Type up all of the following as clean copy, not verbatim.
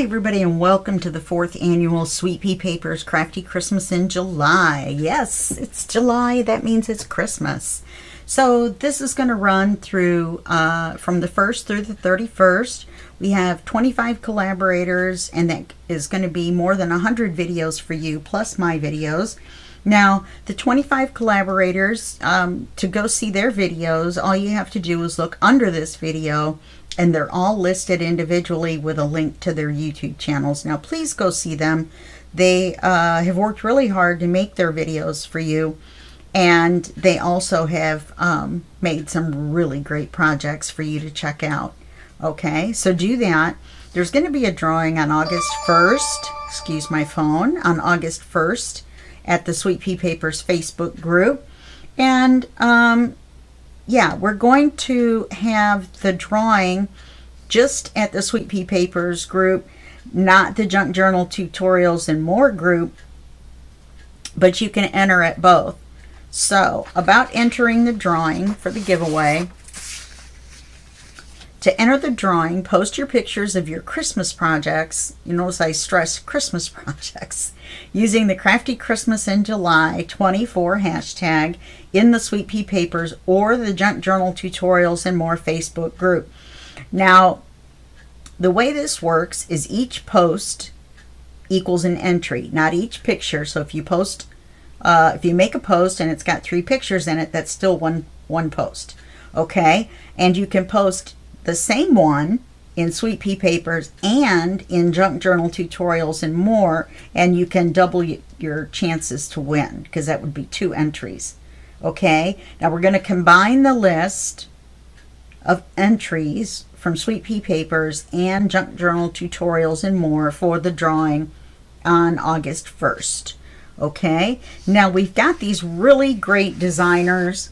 everybody, and welcome to the 4th annual Sweet Pea Papers Crafty Christmas in July. Yes, it's July. That means it's Christmas. So this is going to run through from the 1st through the 31st. We have 25 collaborators, and that is going to be more than 100 videos for you, plus my videos. Now, the 25 collaborators, to go see their videos, all you have to do is look under this video, and they're all listed individually with a link to their YouTube channels. Now, please go see them. They have worked really hard to make their videos for you, and they also have made some really great projects for you to check out. Okay, so do that. There's going to be a drawing on August 1st, excuse my phone, on August 1st at the Sweet Pea Papers Facebook group. And yeah, we're going to have the drawing just at the Sweet Pea Papers group, not the Junk Journal Tutorials and More group, but you can enter at both. So, about entering the drawing for the giveaway. To enter the drawing, post your pictures of your Christmas projects. You notice I stress Christmas projects, using the Crafty Christmas in July 24 hashtag in the Sweet Pea Papers or the Junk Journal Tutorials and More Facebook group. Now, the way this works is each post equals an entry, not each picture. So if you post, if you make a post and it's got 3 pictures in it, that's still one post. Okay, and you can post the same one in Sweet Pea Papers and in Junk Journal Tutorials and More, and you can double your chances to win, because that would be 2 entries. Okay, now we're going to combine the list of entries from Sweet Pea Papers and Junk Journal Tutorials and More for the drawing on August 1st. Okay, now we've got these really great designers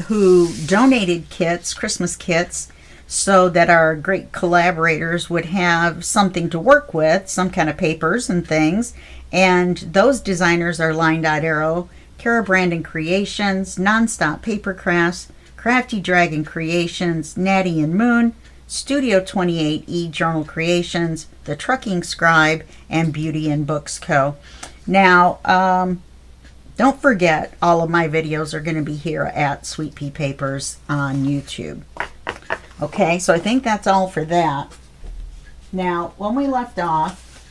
who donated kits, Christmas kits, so that our great collaborators would have something to work with, some kind of papers and things. And those designers are Line Dot Arrow, Cara Brandon Creations, Nonstop Paper Crafts, Crafty Dragon Creations, Natty and Moon, Studio 28E Journal Creations, The Trucking Scribe, and Beauty and Books Co. Now, don't forget, all of my videos are going to be here at Sweet Pea Papers on YouTube. Okay, so I think that's all for that. Now, when we left off,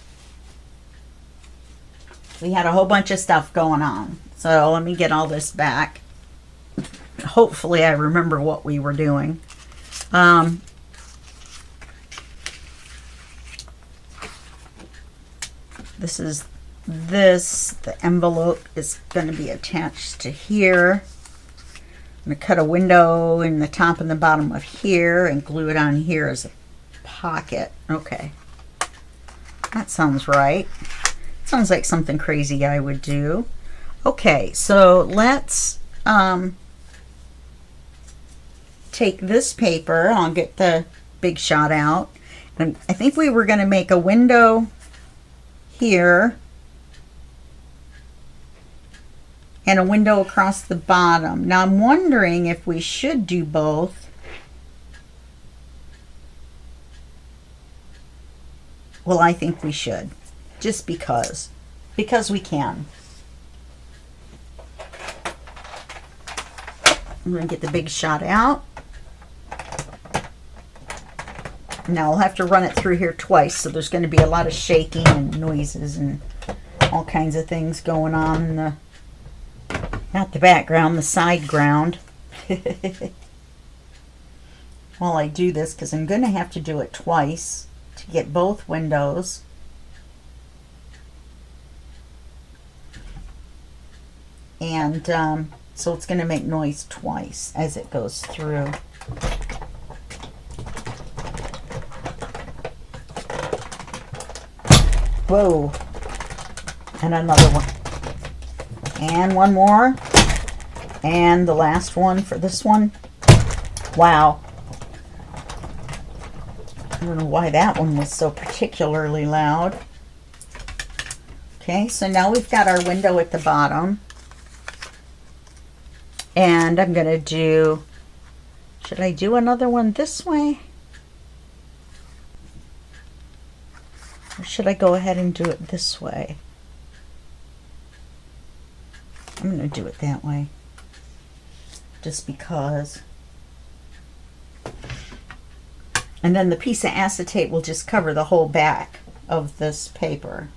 we had a whole bunch of stuff going on. So let me get all this back. Hopefully I remember what we were doing. The envelope is going to be attached to here. I'm going to cut a window in the top and the bottom of here and glue it on here as a pocket. Okay, that sounds right. Sounds like something crazy I would do. Okay, so let's take this paper. I'll get the Big Shot out. And I think we were going to make a window here and a window across the bottom. Now I'm wondering if we should do both. Well, I think we should, just because we can. I'm going to get the Big Shot out. Now I'll have to run it through here twice, so there's going to be a lot of shaking and noises and all kinds of things going on in the, not the background, the side ground. While I do this, because I'm going to have to do it twice to get both windows. And so it's going to make noise twice as it goes through. Whoa. And another one. And one more. And the last one for this one. Wow. I don't know why that one was so particularly loud. Okay, so now we've got our window at the bottom. And I'm going to do, should I do another one this way? should I go ahead and do it this way? I'm going to do it that way. Just because. And then the piece of acetate will just cover the whole back of this paper.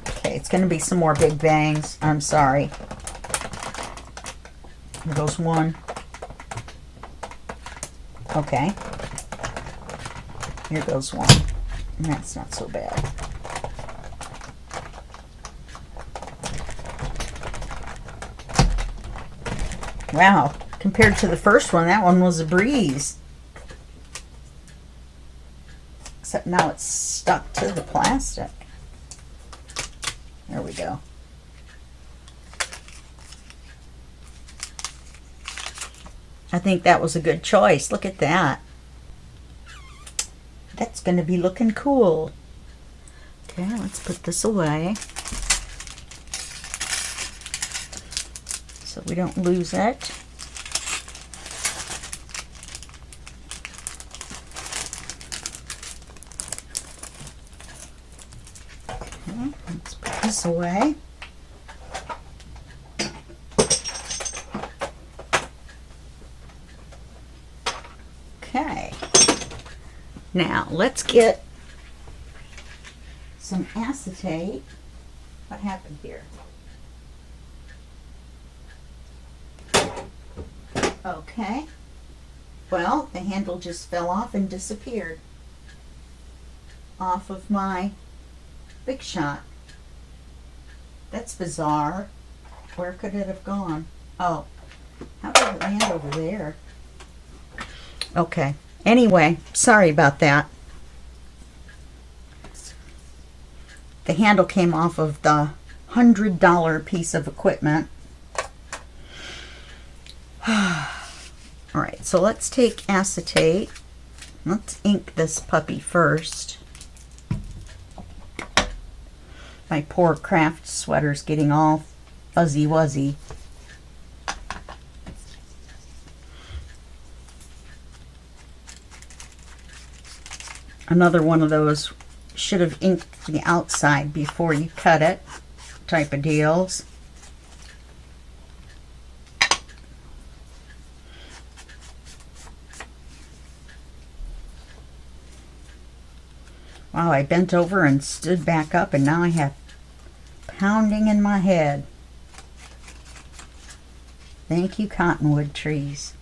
Okay, it's going to be some more big bangs. I'm sorry. Here goes one. Okay. Here goes one. And that's not so bad. Wow. Compared to the first one, that one was a breeze. Except now it's stuck to the plastic. There we go. I think that was a good choice. Look at that. That's going to be looking cool. Okay, let's put this away so we don't lose it. Okay, let's put this away. Okay. Now, let's get some acetate. What happened here? Okay. Well, the handle just fell off and disappeared off of my Big Shot. That's bizarre. Where could it have gone? Oh, how did it land over there? Okay. Anyway, sorry about that. The handle came off of the $100 piece of equipment. Alright, so let's take acetate. Let's ink this puppy first. My poor craft sweater's getting all fuzzy wuzzy. Another one of those should have inked the outside before you cut it type of deals. Wow, I bent over and stood back up and now I have pounding in my head. Thank you, cottonwood trees.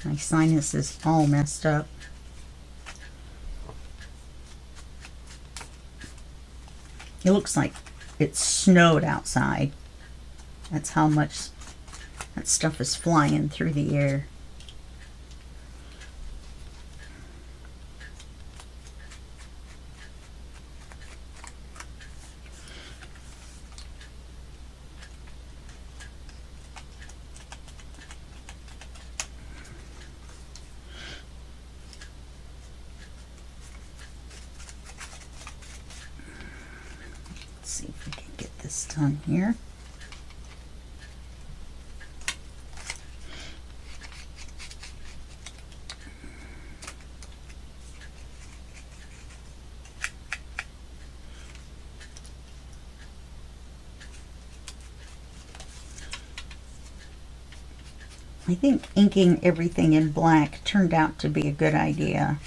My sinus is all messed up. It looks like it snowed outside. That's how much that stuff is flying through the air. See if we can get this done here. I think inking everything in black turned out to be a good idea.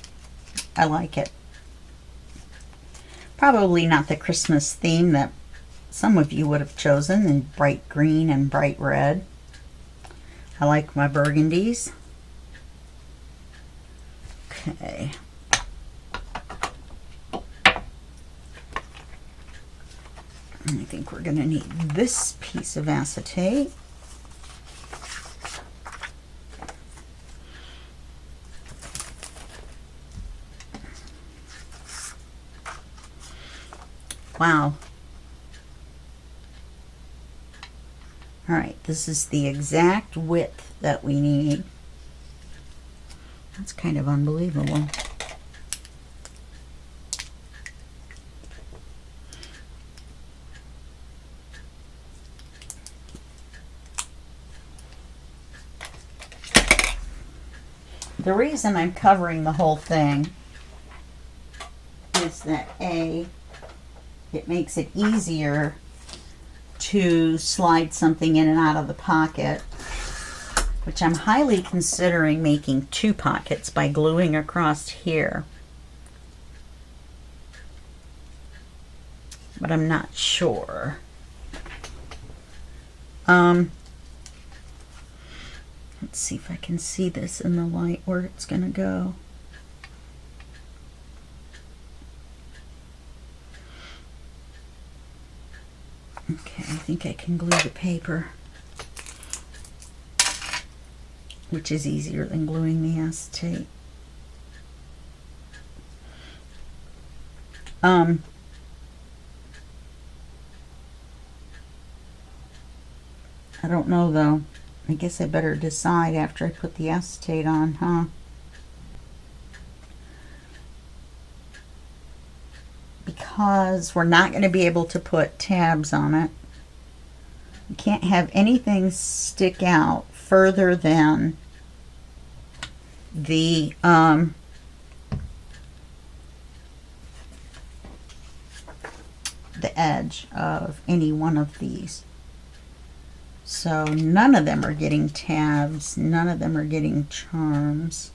I like it. Probably not the Christmas theme that some of you would have chosen in bright green and bright red. I like my burgundies. Okay. I think we're going to need this piece of acetate. Wow. All right, this is the exact width that we need. That's kind of unbelievable. The reason I'm covering the whole thing is that it makes it easier to slide something in and out of the pocket, which I'm highly considering making 2 pockets by gluing across here. But I'm not sure. Let's see if I can see this in the light where it's going to go. Okay, I think I can glue the paper, which is easier than gluing the acetate. I don't know though. I guess I better decide after I put the acetate on, huh? Because we're not going to be able to put tabs on it. You can't have anything stick out further than the edge of any one of these. So none of them are getting tabs, none of them are getting charms.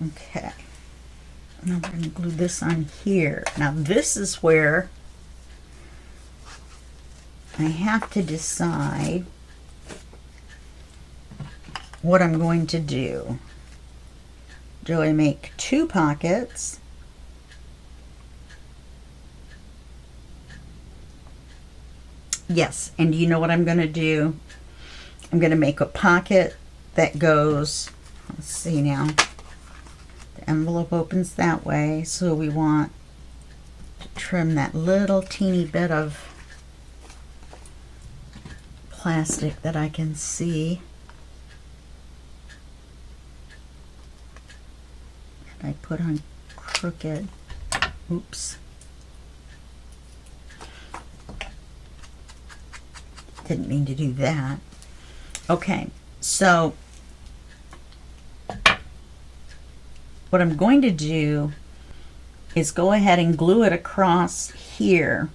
Okay, now we're going to glue this on here. Now this is where I have to decide what I'm going to do. Do I make 2 pockets? Yes, and you know what I'm going to do? I'm going to make a pocket that goes, let's see now. Envelope opens that way, so we want to trim that little teeny bit of plastic that I can see. And I put on crooked. Oops. Didn't mean to do that. Okay, so what I'm going to do is go ahead and glue it across here.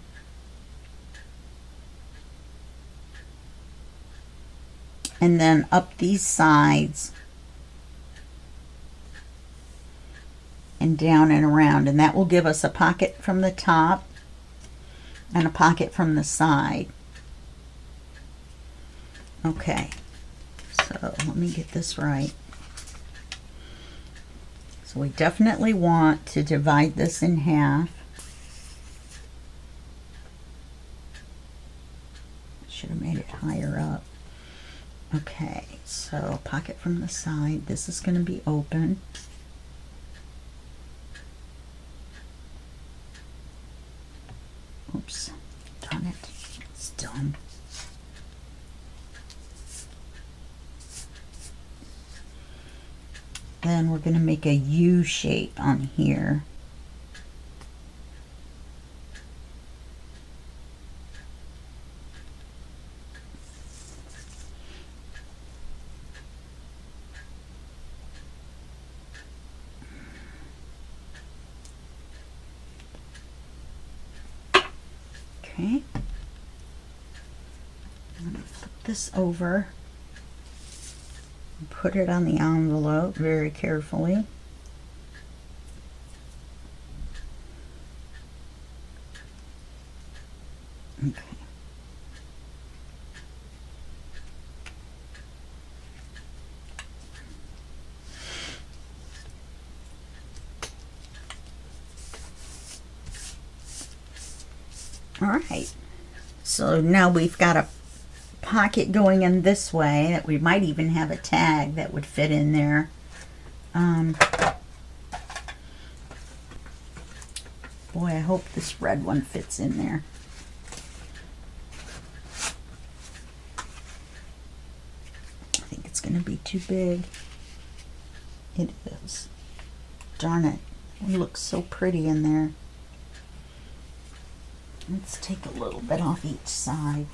And then up these sides and down and around. And that will give us a pocket from the top and a pocket from the side. Okay, so let me get this right. So we definitely want to divide this in half. Should have made it higher up. Okay, so pocket from the side. This is going to be open. Oops, darn it, it's dumb. Then we're going to make a U shape on here. Okay. I'm going to flip this over. Put it on the envelope very carefully. Okay. All right. So now we've got a pocket going in this way that we might even have a tag that would fit in there. Boy, I hope this red one fits in there. I think it's going to be too big. It is. Darn it. It looks so pretty in there. Let's take a little bit off each side.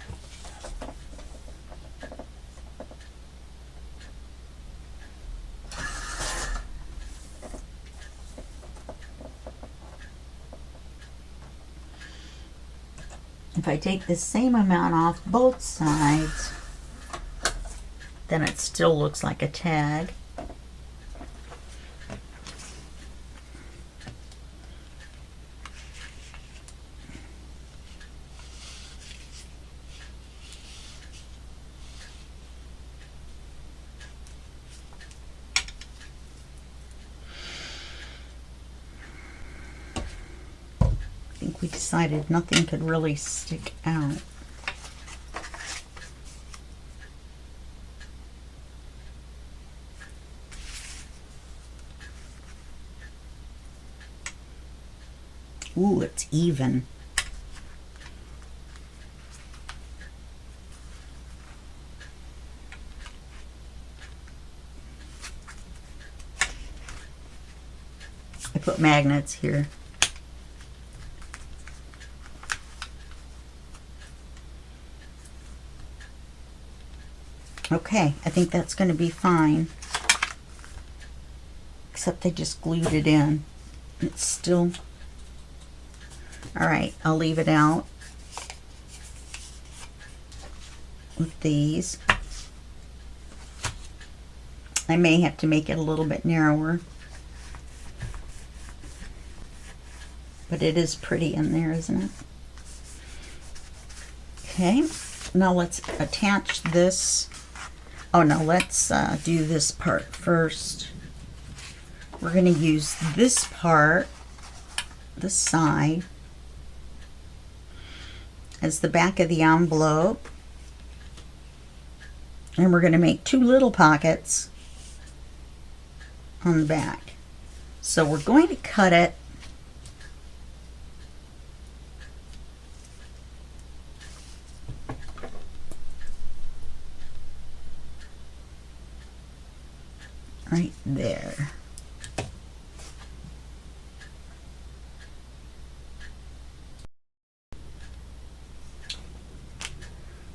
If I take the same amount off both sides, then it still looks like a tag. We decided nothing could really stick out. Ooh, it's even. I put magnets here. Okay, I think that's going to be fine. Except I just glued it in. It's still... Alright, I'll leave it out with these. I may have to make it a little bit narrower. But it is pretty in there, isn't it? Okay, now let's attach this. Oh no, let's do this part first. We're going to use this part, this side, as the back of the envelope. And we're going to make two little pockets on the back. So we're going to cut it right there.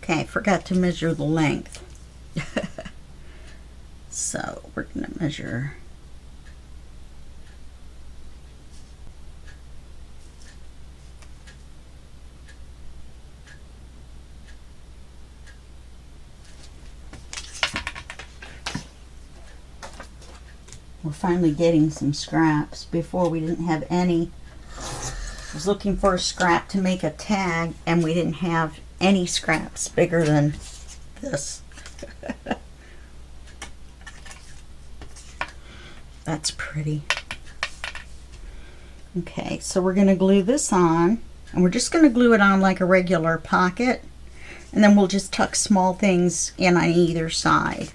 Okay, I forgot to measure the length. So we're going to measure we're finally getting some scraps. Before we didn't have any. I was looking for a scrap to make a tag and we didn't have any scraps bigger than this. That's pretty. Okay, so we're going to glue this on, and we're just going to glue it on like a regular pocket, and then we'll just tuck small things in on either side.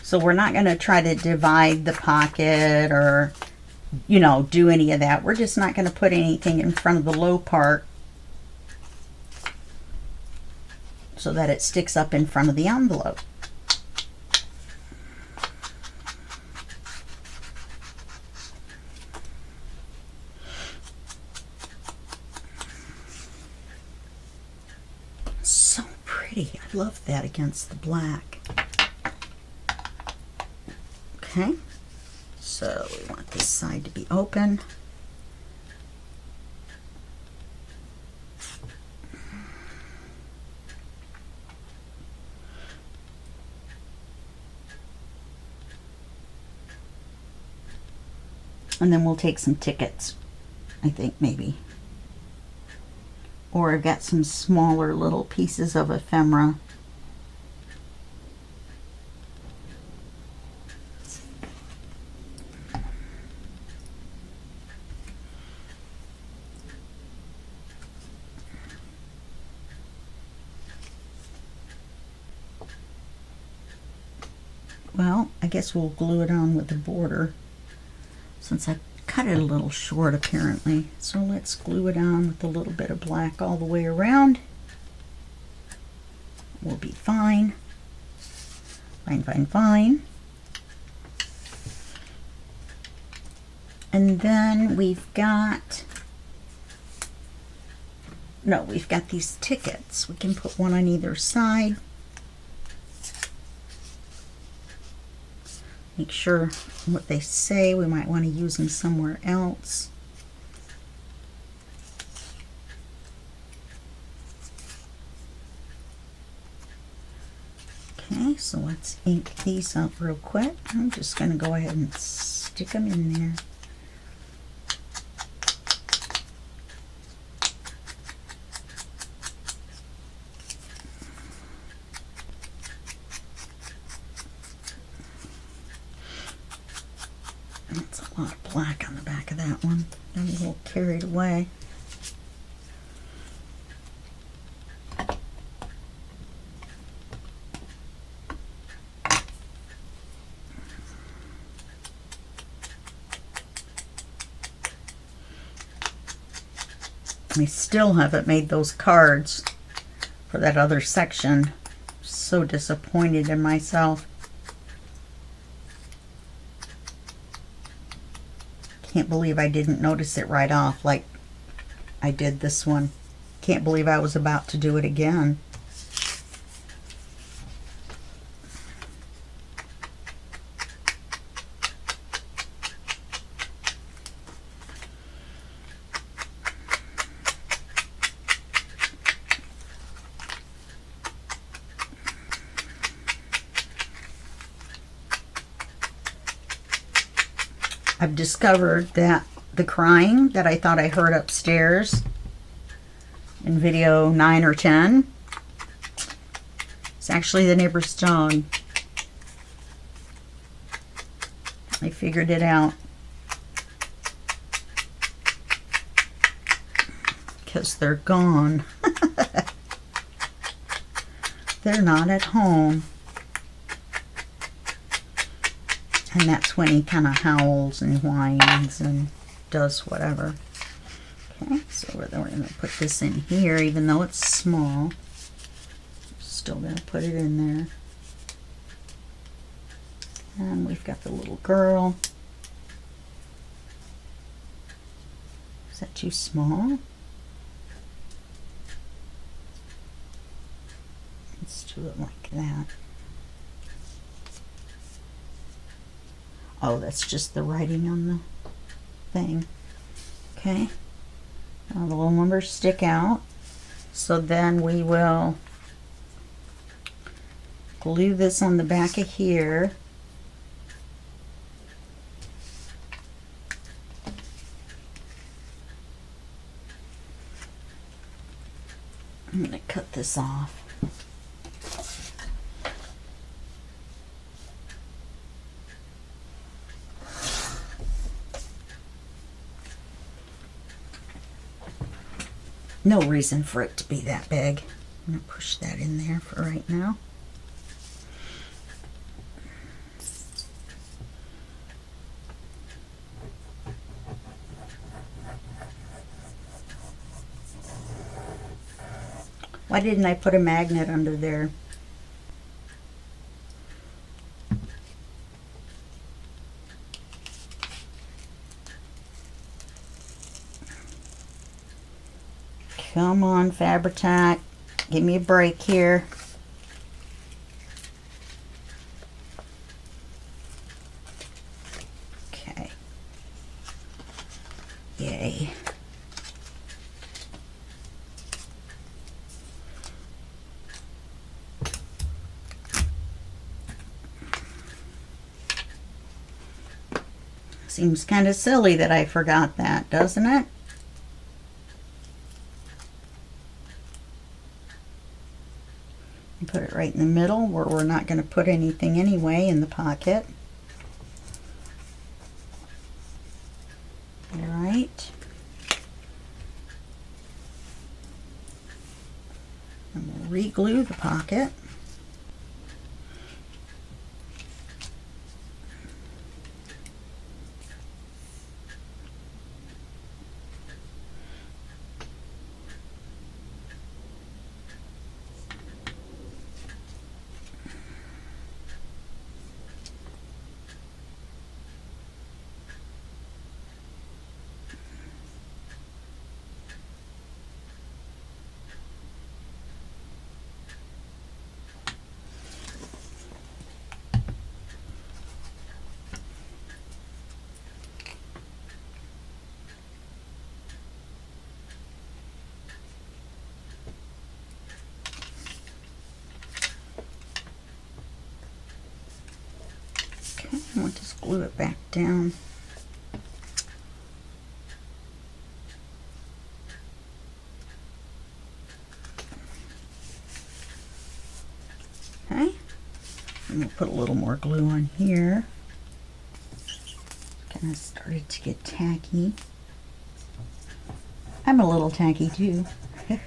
So we're not going to try to divide the pocket or, you know, do any of that. We're just not going to put anything in front of the low part so that it sticks up in front of the envelope. So pretty. I love that against the black. Okay, so we want this side to be open. And then we'll take some tickets, I think maybe. Or I've got some smaller little pieces of ephemera. Well, I guess we'll glue it on with the border since I cut it a little short apparently. So let's glue it on with a little bit of black all the way around. We'll be fine. Fine, fine, fine. And then we've got these tickets. We can put one on either side. Make sure what they say. We might want to use them somewhere else. Okay, so let's ink these up real quick. I'm just going to go ahead and stick them in there. That's a lot of black on the back of that one. I'm a little carried away. I still haven't made those cards for that other section. So disappointed in myself. Can't believe I didn't notice it right off like I did this one. Can't believe I was about to do it again. I've discovered that the crying that I thought I heard upstairs in video 9 or 10 is actually the neighbor's dog. I figured it out. Because they're gone. They're not at home. And that's when he kind of howls and whines and does whatever. Okay, so we're going to put this in here, even though it's small. Still going to put it in there. And we've got the little girl. Is that too small? Let's do it like that. Oh, that's just the writing on the thing. Okay. Now the little numbers stick out. So then we will glue this on the back of here. I'm going to cut this off. No reason for it to be that big. I'm going to push that in there for right now. Why didn't I put a magnet under there? Come on, Fabri-Tac. Give me a break here. Okay. Yay. Seems kind of silly that I forgot that, doesn't it? Put it right in the middle where we're not going to put anything anyway in the pocket. All right. And we'll re-glue the pocket. I'll just glue it back down. Okay, and we'll put a little more glue on here. Kind of started to get tacky. I'm a little tacky too. Okay.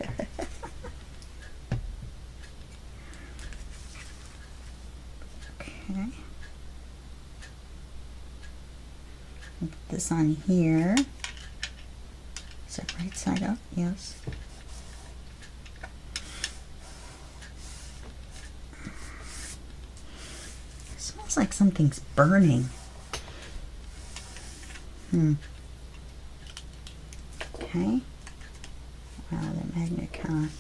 Put this on here. Is that right side up? Yes. It smells like something's burning. Okay. Wow, the magnet kind of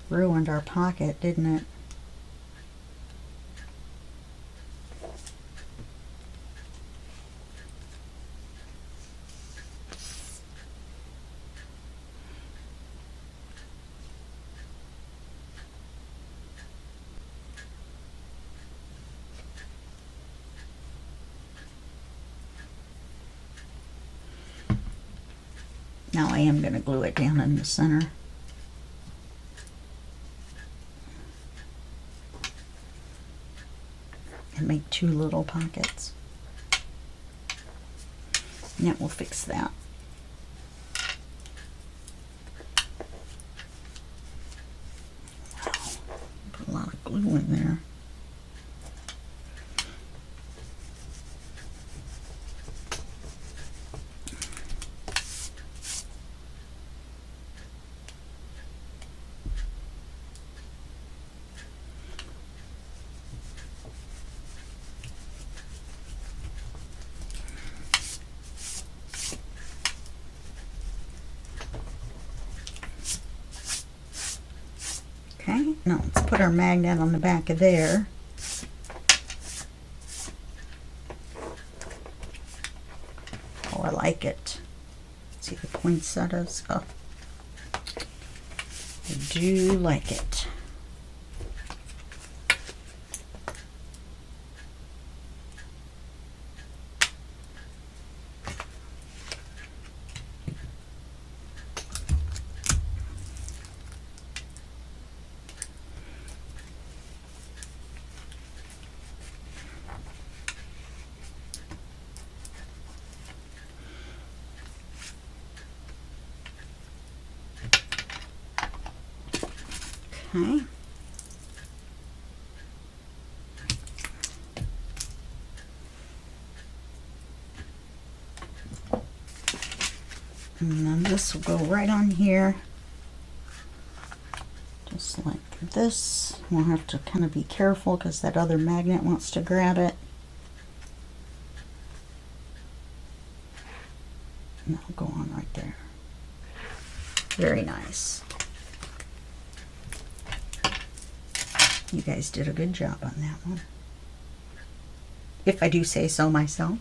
ruined our pocket, didn't it? Now I am going to glue it down in the center. And make 2 little pockets. And that will fix that. Wow, put a lot of glue in there. Okay, now let's put our magnet on the back of there. Oh, I like it. See the poinsettias? Oh, I do like it. Okay. And then this will go right on here. Just like this. We'll have to kind of be careful because that other magnet wants to grab it. And that'll go on right there. Very nice. You guys did a good job on that one, if I do say so myself.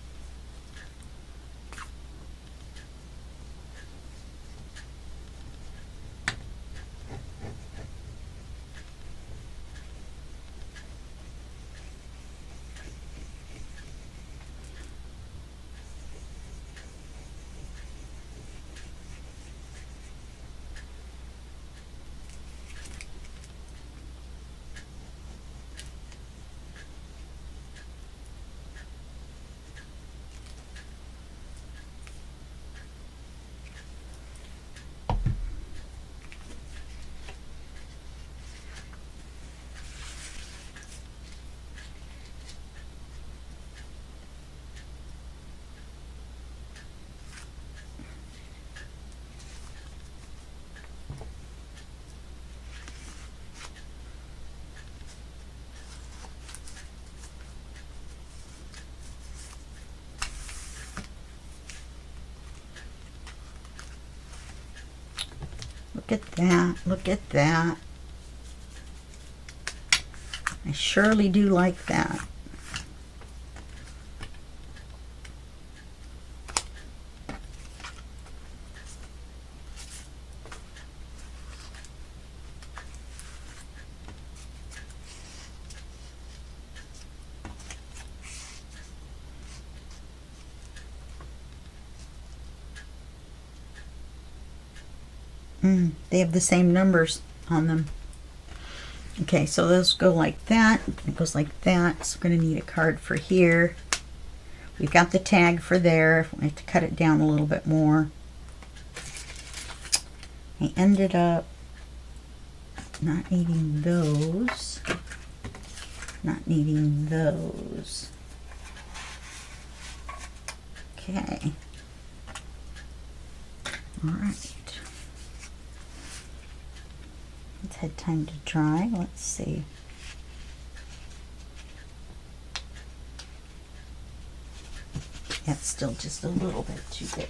Look at that. Look at that. I surely do like that. They have the same numbers on them. Okay, so those go like that. It goes like that. So we're going to need a card for here. We've got the tag for there. I have to cut it down a little bit more. I ended up not needing those. Not needing those. Okay. All right. It's had time to dry. Let's see. That's still just a little bit too big.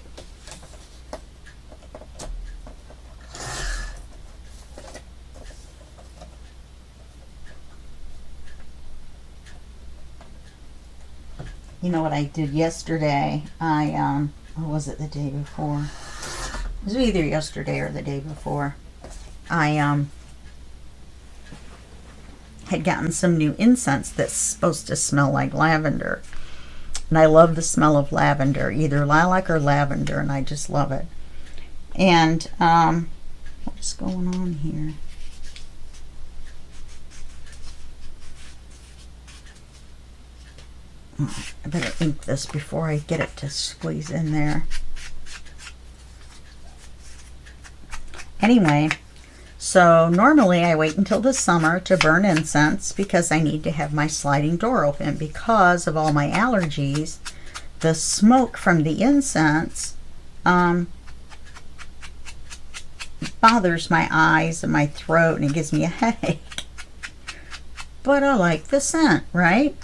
You know what I did yesterday? Or was it the day before? It was either yesterday or the day before. I had gotten some new incense that's supposed to smell like lavender. And I love the smell of lavender, either lilac or lavender, and I just love it. And what's going on here? I better ink this before I get it to squeeze in there. Anyway, so normally I wait until the summer to burn incense because I need to have my sliding door open because of all my allergies. The smoke from the incense bothers my eyes and my throat, and it gives me a headache. But I like the scent, right?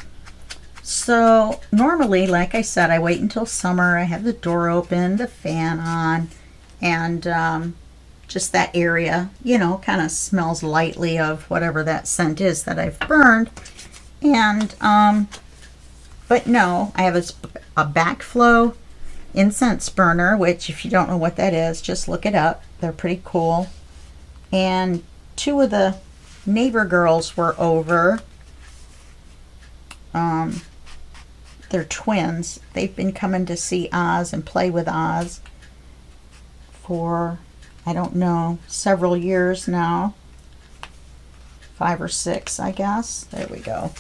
So normally, like I said, I wait until summer. I have the door open, the fan on, and just that area, you know, kind of smells lightly of whatever that scent is that I've burned. And but no, I have a backflow incense burner, which if you don't know what that is, just look it up. They're pretty cool. And two of the neighbor girls were over. They're twins. They've been coming to see Oz and play with Oz for, I don't know, several years now. 5 or 6, I guess. There we go.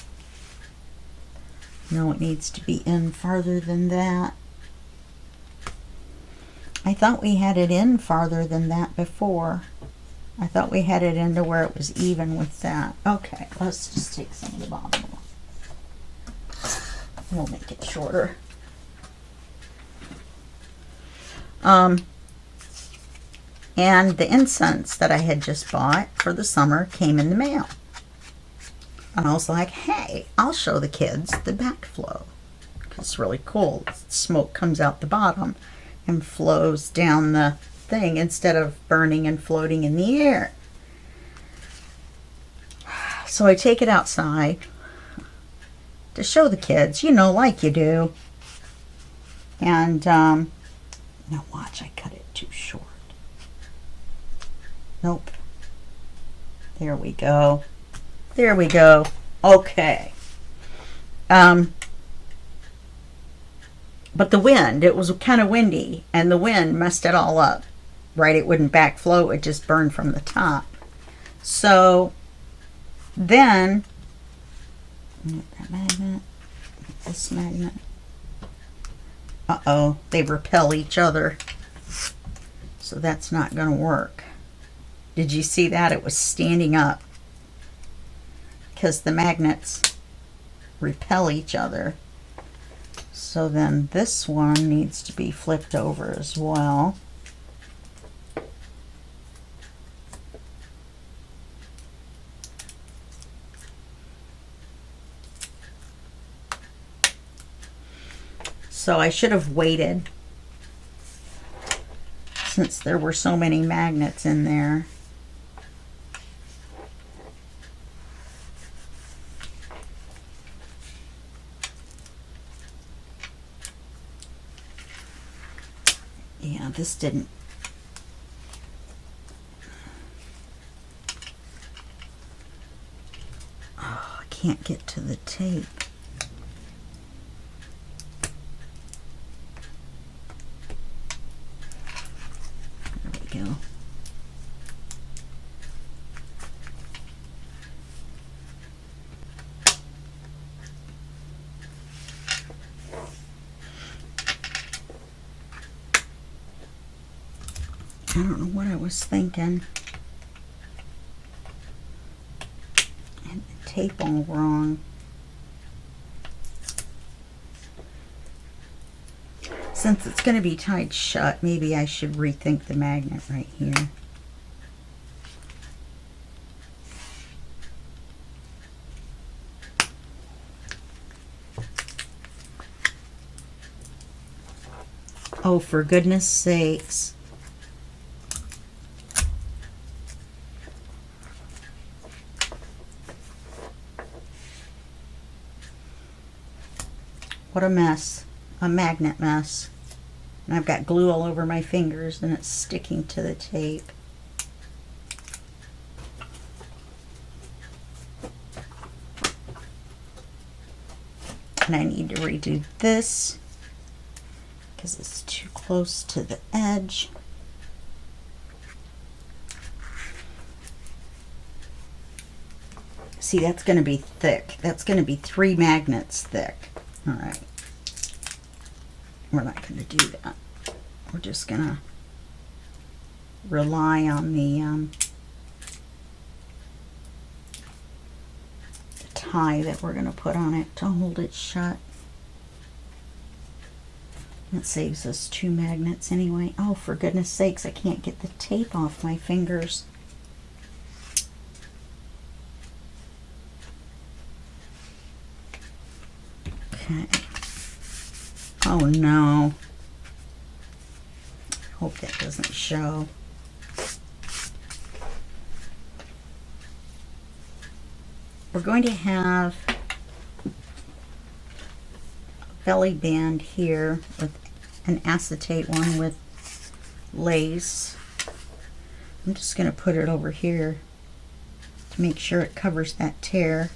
No, it needs to be in farther than that. I thought we had it in farther than that before. I thought we had it into where it was even with that. Okay, let's just take some of the bottom off. We'll make it shorter. And the incense that I had just bought for the summer came in the mail. And I was like, hey, I'll show the kids the backflow. It's really cool. Smoke comes out the bottom and flows down the thing instead of burning and floating in the air. So I take it outside to show the kids, you know, like you do. And now watch, I cut it too short. Nope. There we go. There we go. Okay. But the wind, it was kind of windy, and the wind messed it all up. Right? It wouldn't backflow, it would just burn from the top. So then, that magnet, this magnet. Uh-oh, they repel each other. So that's not going to work. Did you see that? It was standing up because the magnets repel each other. So then this one needs to be flipped over as well. So I should have waited since there were so many magnets in there. Yeah, this didn't. Oh, I can't get to the tape. There we go. I don't know what I was thinking. And the tape all wrong. Since it's going to be tied shut, maybe I should rethink the magnet right here. Oh, for goodness sakes. What a mess. A magnet mess. And I've got glue all over my fingers and it's sticking to the tape. And I need to redo this because it's too close to the edge. See, that's going to be thick. That's going to be 3 magnets thick. All right. We're not going to do that. We're just going to rely on the tie that we're going to put on it to hold it shut. That saves us 2 magnets anyway. Oh, for goodness sakes, I can't get the tape off my fingers. Okay. Oh no. Hope that doesn't show. We're going to have a belly band here with an acetate one with lace. I'm just going to put it over here to make sure it covers that tear.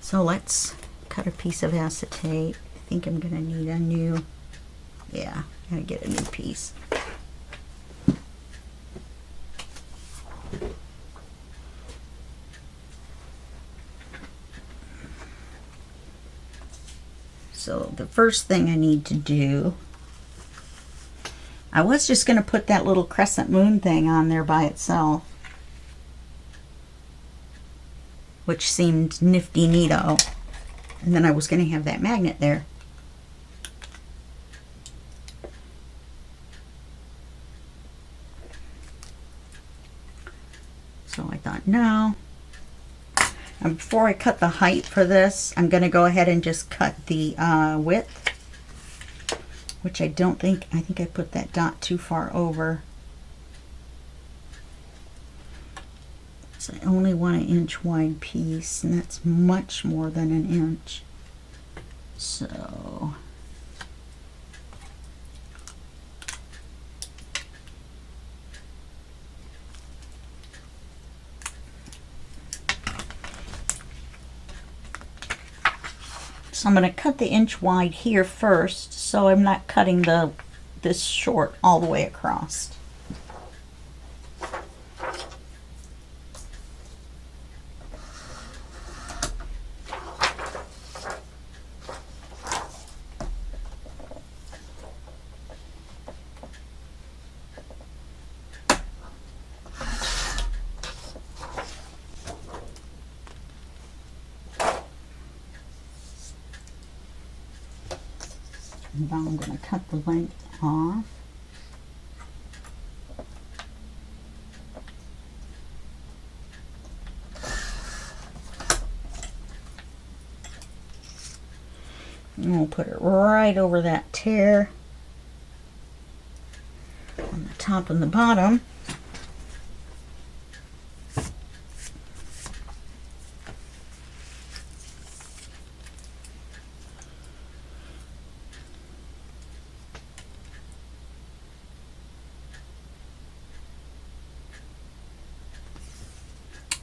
So let's cut a piece of acetate. I think I'm going to need a new, yeah, I'm going to get a new piece. So the first thing I need to do, I was just going to put that little crescent moon thing on there by itself, which seemed nifty neato. And then I was going to have that magnet there. So I thought, no. And before I cut the height for this, I'm going to go ahead and just cut the width, which I don't think, I think I put that dot too far over. So I only want an inch wide piece, and that's much more than an inch. So I'm going to cut the inch wide here first, so I'm not cutting this short all the way across. Now I'm going to cut the length off. And we'll put it right over that tear on the top and the bottom.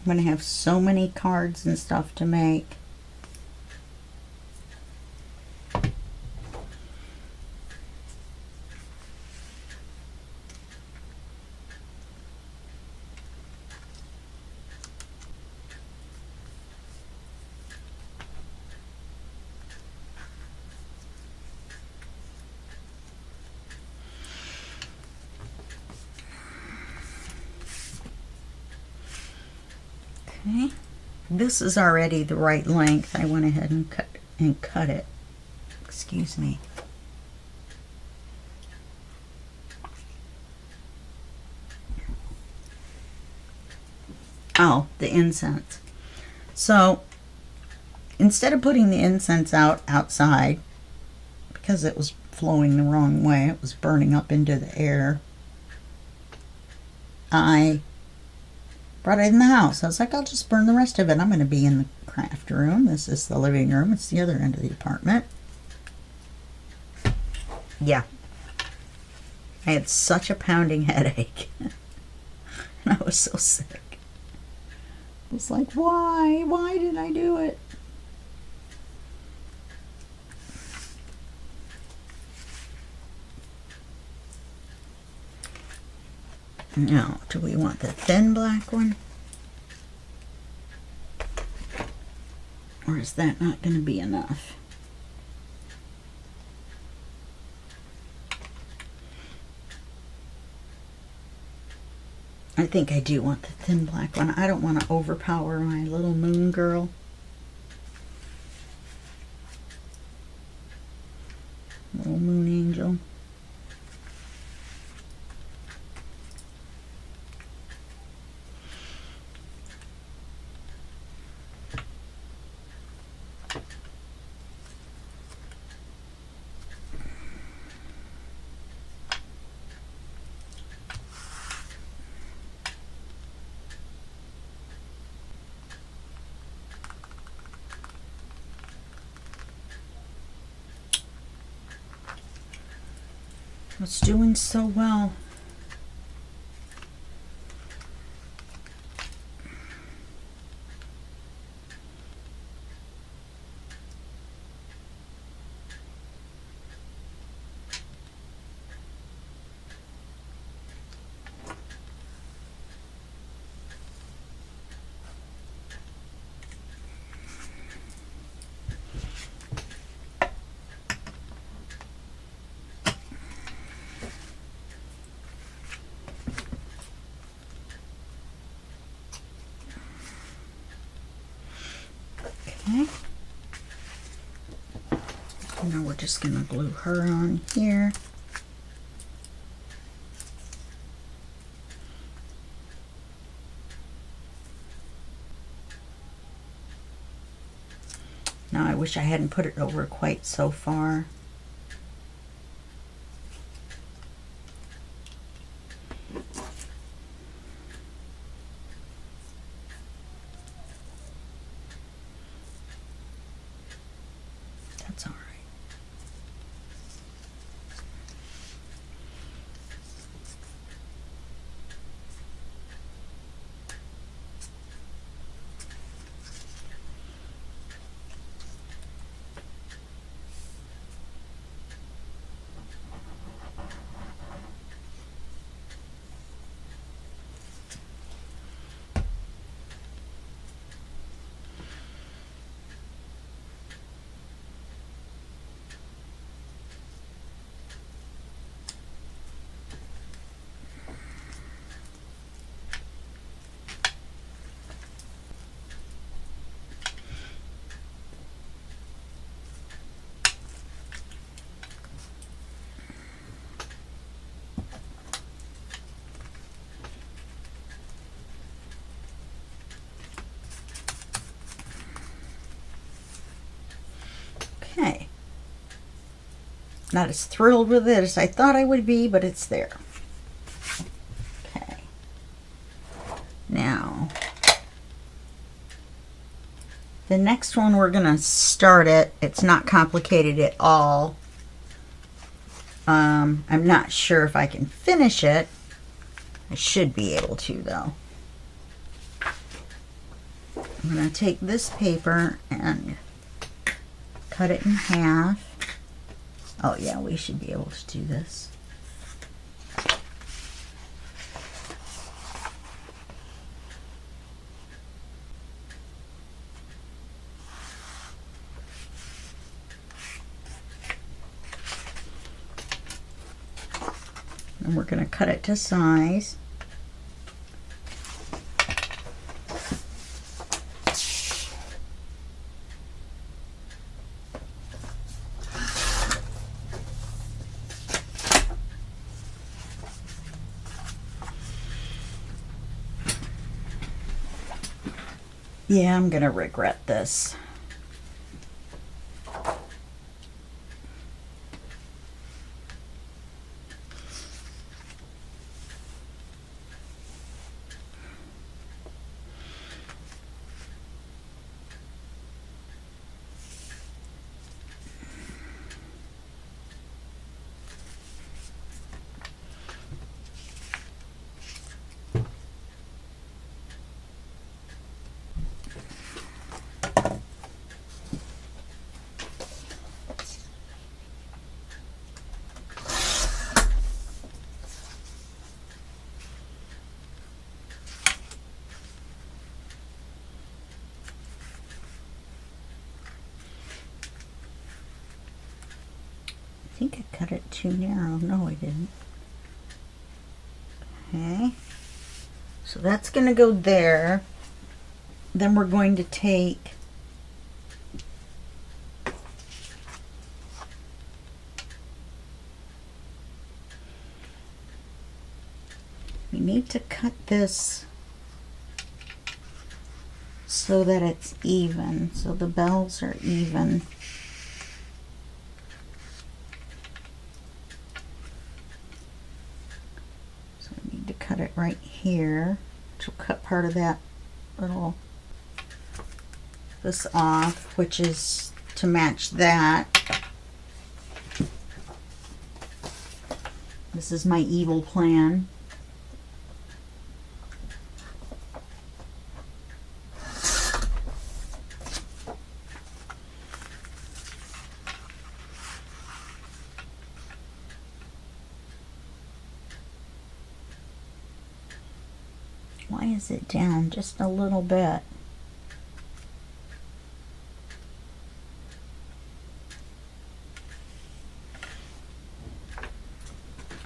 I'm going to have so many cards and stuff to make. Okay, this is already the right length. I went ahead and cut it. Excuse me. Oh, the incense. So instead of putting the incense outside, because it was flowing the wrong way, it was burning up into the air, I brought it in the house. I was like, I'll just burn the rest of it. I'm going to be in the craft room. This is the living room. It's the other end of the apartment. Yeah. I had such a pounding headache. And I was so sick. I was like, why? Why did I do it? Now, do we want the thin black one? Or is that not going to be enough? I think I do want the thin black one. I don't want to overpower my little moon girl. Little moon angel. It's doing so well. Okay. Now we're just going to glue her on here. Now I wish I hadn't put it over quite so far. That's all right. Okay. Not as thrilled with it as I thought I would be, but it's there. Okay. Now, the next one we're going to start it. It's not complicated at all. I'm not sure if I can finish it. I should be able to, though. I'm going to take this paper and cut it in half. Oh yeah, we should be able to do this. And we're going to cut it to size. Yeah, I'm gonna regret this. I think I cut it too narrow. No, I didn't. Okay. So that's going to go there. Then we're going to take we need to cut this so that it's even, so the bells are even. Cut it right here, which will cut part of that little, this off, which is to match that. This is my evil plan. Why is it down just a little bit?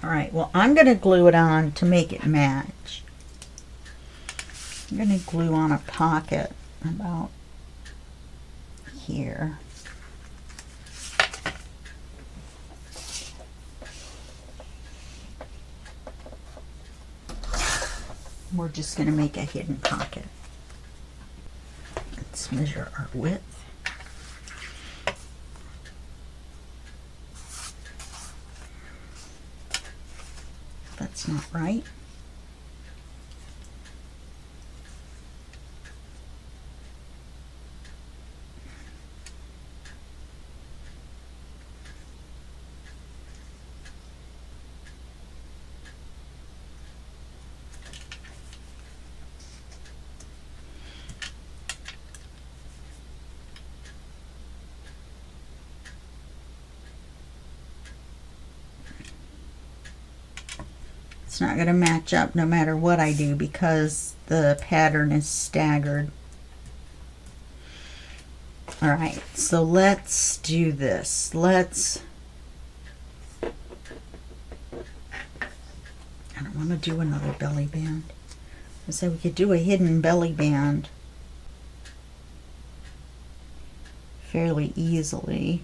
All right, well, I'm going to glue it on to make it match. I'm going to glue on a pocket about here. We're just going to make a hidden pocket. Let's measure our width. That's not right. It's not going to match up no matter what I do because the pattern is staggered. All right, so let's do this. I don't want to do another belly band. I said we could do a hidden belly band fairly easily.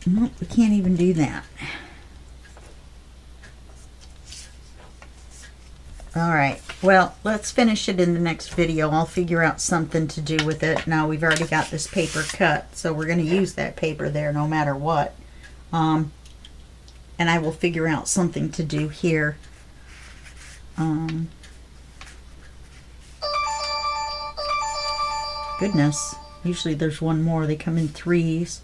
Nope, we can't even do that. All right, well, let's finish it in the next video. I'll figure out something to do with it. Now we've already got this paper cut, so we're going to use that paper there no matter what. And I will figure out something to do here. Goodness, usually there's one more. They come in threes.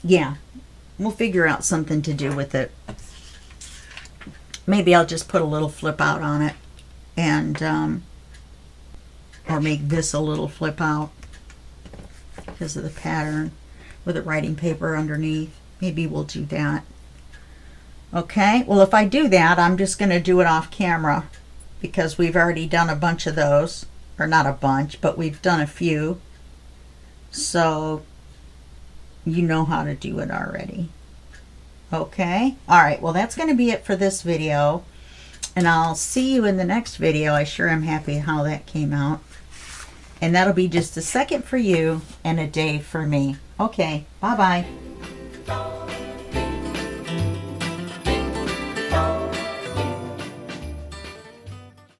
Yeah, we'll figure out something to do with it. Maybe I'll just put a little flip out on it and or make this a little flip out because of the pattern with the writing paper underneath. Maybe we'll do that. Okay, well, if I do that, I'm just going to do it off camera because we've already done a bunch of those, or not a bunch, but we've done a few. So you know how to do it already. Okay, all right, well, that's going to be it for this video, And I'll see you in the next video. I sure am happy how that came out. And that'll be just a second for you and a day for me. Okay, bye-bye.